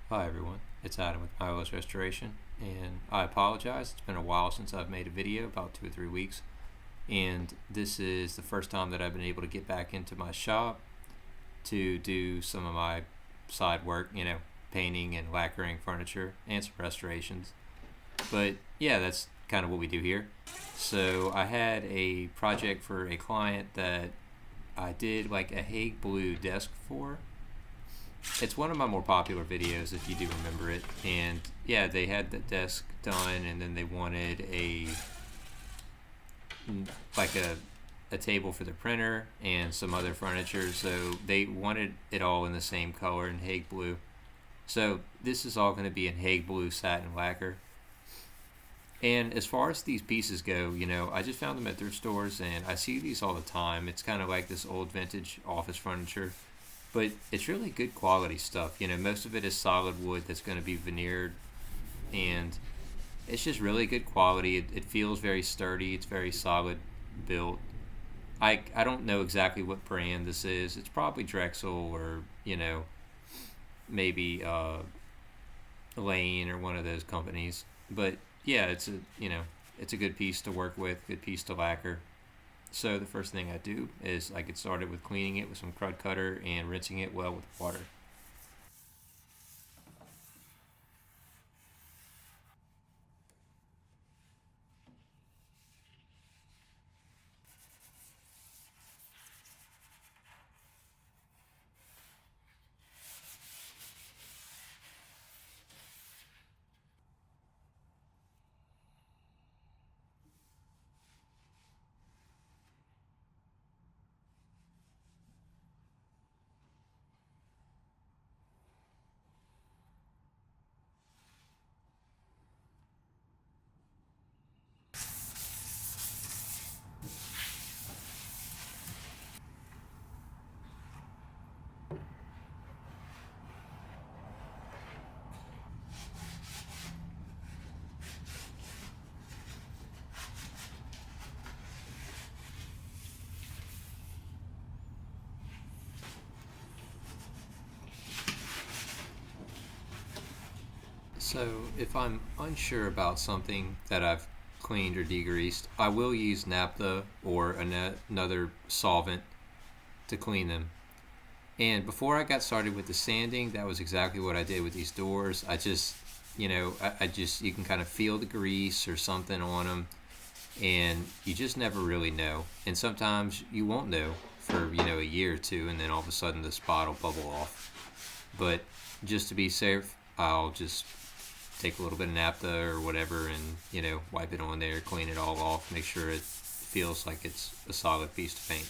Hi everyone, it's Adam with Milo's Restoration, and I apologize. It's been a while since I've made a video, about 2 or 3 weeks, and this is the first time that I've been able to get back into my shop to do some of my side work, painting and lacquering furniture and some restorations. But yeah, that's kind of what we do here. So I had a project for a client that I did like a Hague blue desk for. It's one of my more popular videos if you do remember it. And yeah, they had the desk done, and then they wanted like a table for the printer and some other furniture. So they wanted it all in the same color in Hague blue. So this is all going to be in Hague blue satin lacquer. And as far as these pieces go, I just found them at thrift stores, and I see these all the time. It's kind of like this old vintage office furniture, but it's really good quality stuff. Most of it is solid wood that's going to be veneered, and it's just really good quality. It feels very sturdy. It's very solid built. I don't know exactly what brand this is. It's probably Drexel or maybe Lane or one of those companies. But yeah, it's a good piece to work with, good piece to lacquer. So the first thing I do is I get started with cleaning it with some crud cutter and rinsing it well with water. So if I'm unsure about something that I've cleaned or degreased, I will use naphtha or another solvent to clean them. And before I got started with the sanding, that was exactly what I did with these doors. I just, I just, you can kind of feel the grease or something on them, and you just never really know. And sometimes you won't know for, a year or two, and then all of a sudden the spot will bubble off. But just to be safe, I'll just take a little bit of naphtha or whatever and, wipe it on there, clean it all off, make sure it feels like it's a solid piece of paint.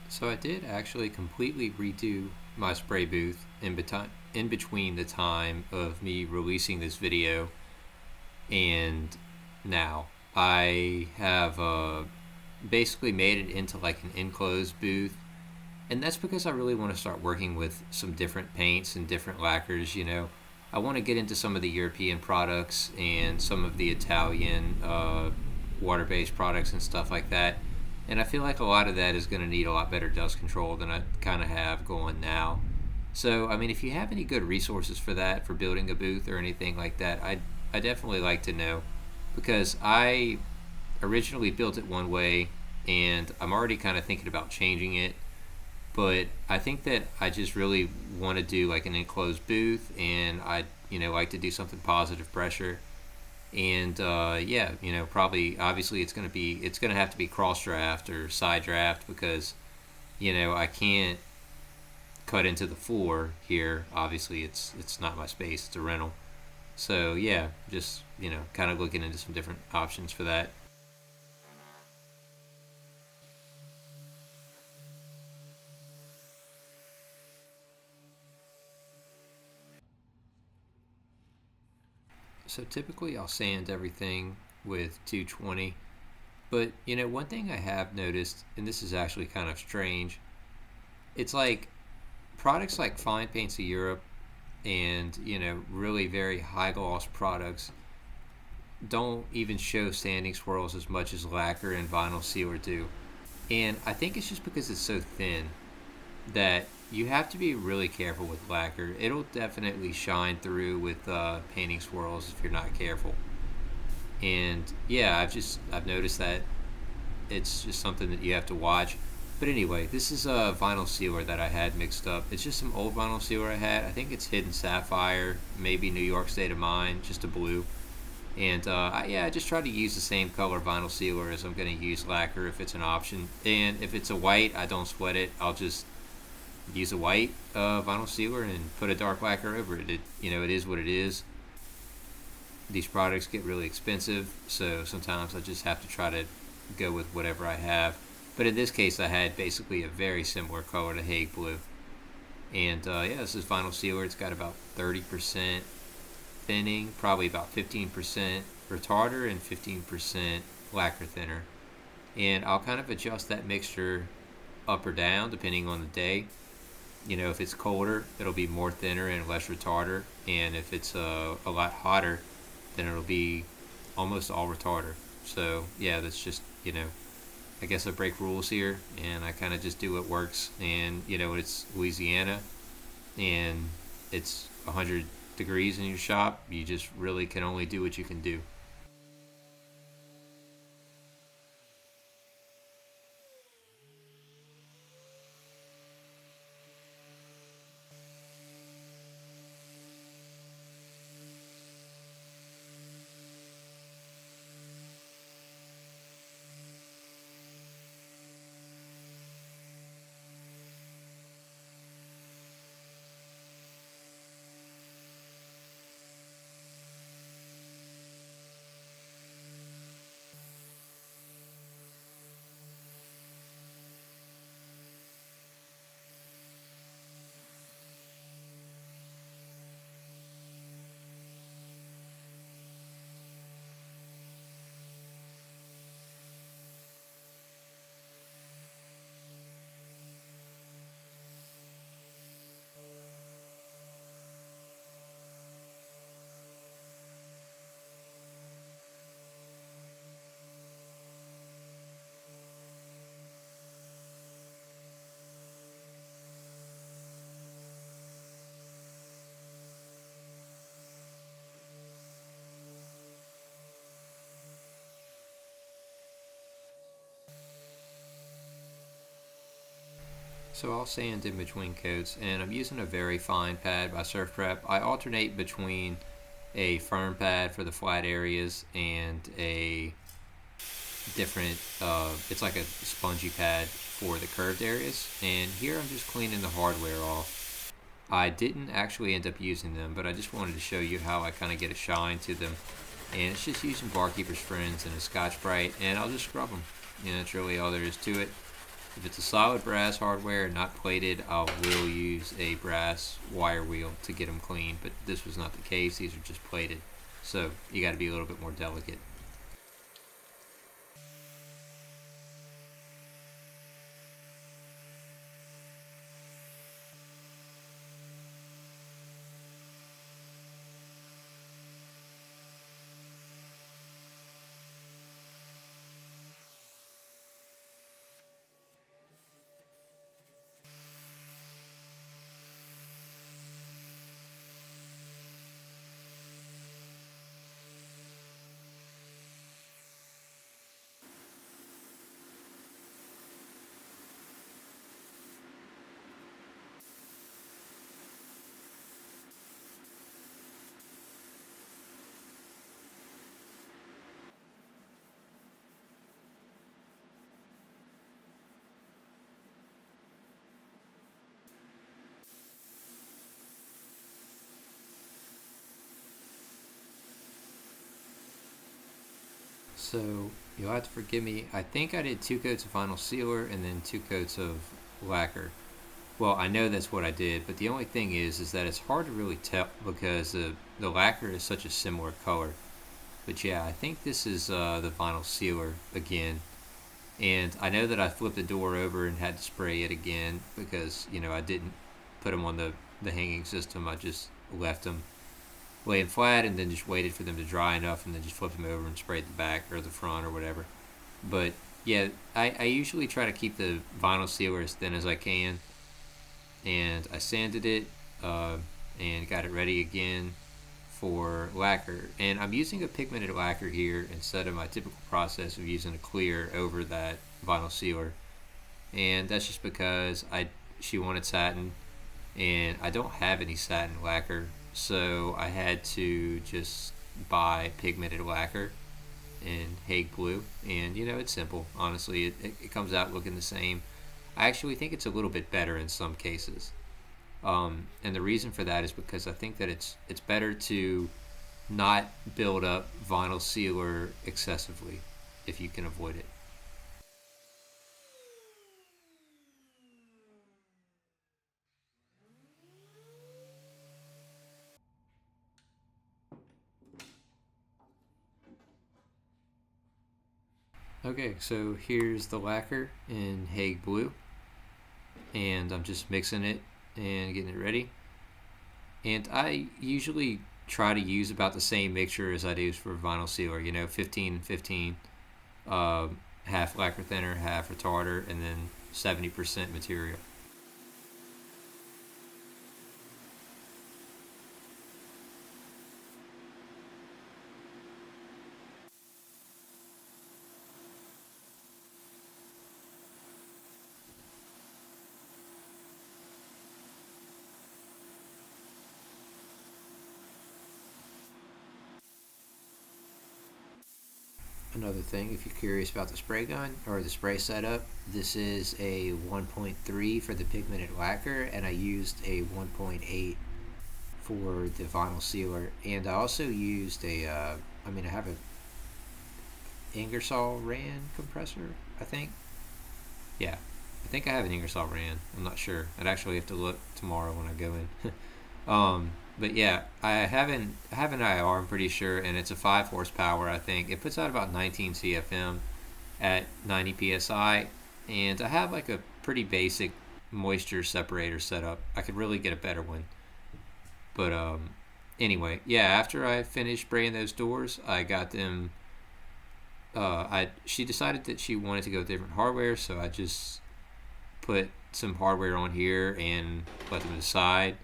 So I did actually completely redo my spray booth in between the time of me releasing this video and now. I have basically made it into like an enclosed booth, and that's because I really want to start working with some different paints and different lacquers. I want to get into some of the European products and some of the Italian water-based products and stuff like that. And I feel like a lot of that is going to need a lot better dust control than I kind of have going now. So, I mean, if you have any good resources for that, for building a booth or anything like that, I definitely like to know, because I originally built it one way and I'm already kind of thinking about changing it. but I think that I just really want to do like an enclosed booth, and I like to do something positive pressure. And yeah, probably obviously it's gonna have to be cross draft or side draft because I can't cut into the floor here. Obviously, it's not my space; it's a rental. So yeah, just kind of looking into some different options for that. So typically, I'll sand everything with 220. But one thing I have noticed, and this is actually kind of strange, it's like products like Fine Paints of Europe and really very high gloss products don't even show sanding swirls as much as lacquer and vinyl sealer do. And I think it's just because it's so thin that you have to be really careful with lacquer. It'll definitely shine through with painting swirls if you're not careful. And yeah, I've noticed that it's just something that you have to watch. But anyway, this is a vinyl sealer that I had mixed up. It's just some old vinyl sealer I had. I think it's Hidden Sapphire, maybe New York State of Mind, just a blue. And I just try to use the same color vinyl sealer as I'm going to use lacquer if it's an option. And if it's a white, I don't sweat it. I'll just use a white vinyl sealer and put a dark lacquer over it. It is what it is. These products get really expensive, so sometimes I just have to try to go with whatever I have. But in this case, I had basically a very similar color to Hague Blue. And yeah, this is vinyl sealer. It's got about 30% thinning, probably about 15% retarder, and 15% lacquer thinner. And I'll kind of adjust that mixture up or down depending on the day. If it's colder, it'll be more thinner and less retarder. And if it's a lot hotter, then it'll be almost all retarder. So yeah, that's just I guess I break rules here, and I kind of just do what works. And it's Louisiana, and it's 100 degrees in your shop. You just really can only do what you can do. So I'll sand in between coats, and I'm using a very fine pad by Surf Prep. I alternate between a firm pad for the flat areas and a different, it's like a spongy pad for the curved areas. And here I'm just cleaning the hardware off. I didn't actually end up using them, but I just wanted to show you how I kind of get a shine to them. And it's just using Barkeeper's Friends and a Scotch Brite, and I'll just scrub them. That's really all there is to it. If it's a solid brass hardware, not plated, I will use a brass wire wheel to get them clean, but this was not the case. These are just plated. So you got to be a little bit more delicate. So you'll have to forgive me. I think I did 2 coats of vinyl sealer and then 2 coats of lacquer. Well, I know that's what I did, but the only thing is that it's hard to really tell because the lacquer is such a similar color. But yeah, I think this is the vinyl sealer again. And I know that I flipped the door over and had to spray it again because, I didn't put them on the hanging system. I just left them laying flat and then just waited for them to dry enough and then just flipped them over and sprayed the back or the front or whatever. But yeah, I usually try to keep the vinyl sealer as thin as I can. And I sanded it and got it ready again for lacquer. And I'm using a pigmented lacquer here instead of my typical process of using a clear over that vinyl sealer. And that's just because she wanted satin and I don't have any satin lacquer, so I had to just buy pigmented lacquer in Hague blue. And it's simple, honestly. It comes out looking the same. I actually think it's a little bit better in some cases. And the reason for that is because I think that it's better to not build up vinyl sealer excessively if you can avoid it. Okay, so here's the lacquer in Hague blue, and I'm just mixing it and getting it ready. And I usually try to use about the same mixture as I do for vinyl sealer, 15 15, half lacquer thinner, half retarder, and then 70% material. Another thing, if you're curious about the spray gun or the spray setup, this is a 1.3 for the pigmented lacquer, and I used a 1.8 for the vinyl sealer. And I also used I have a Ingersoll Rand compressor, I think. Yeah, I think I have an Ingersoll Rand. I'm not sure. I'd actually have to look tomorrow when I go in. But yeah, I have an IR. I'm pretty sure, and it's a 5 horsepower. I think it puts out about 19 CFM at 90 psi, and I have like a pretty basic moisture separator setup. I could really get a better one, but anyway, yeah. After I finished spraying those doors, I got them. She decided that she wanted to go with different hardware, so I just put some hardware on here and let them decide.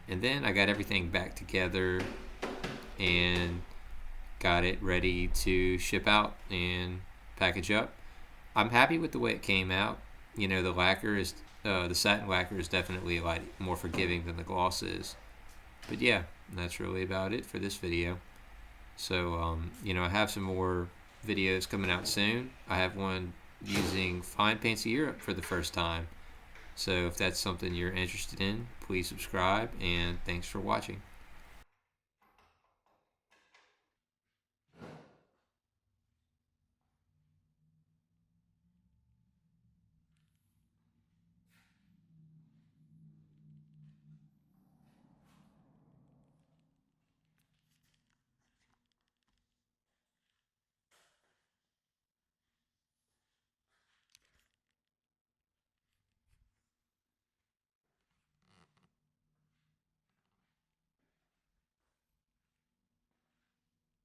And then I got everything back together and got it ready to ship out and package up. I'm happy with the way it came out. The satin lacquer is definitely a lot more forgiving than the gloss is. But yeah, that's really about it for this video. So, I have some more videos coming out soon. I have one using fine paints of Europe for the first time. So if that's something you're interested in, please subscribe, and thanks for watching.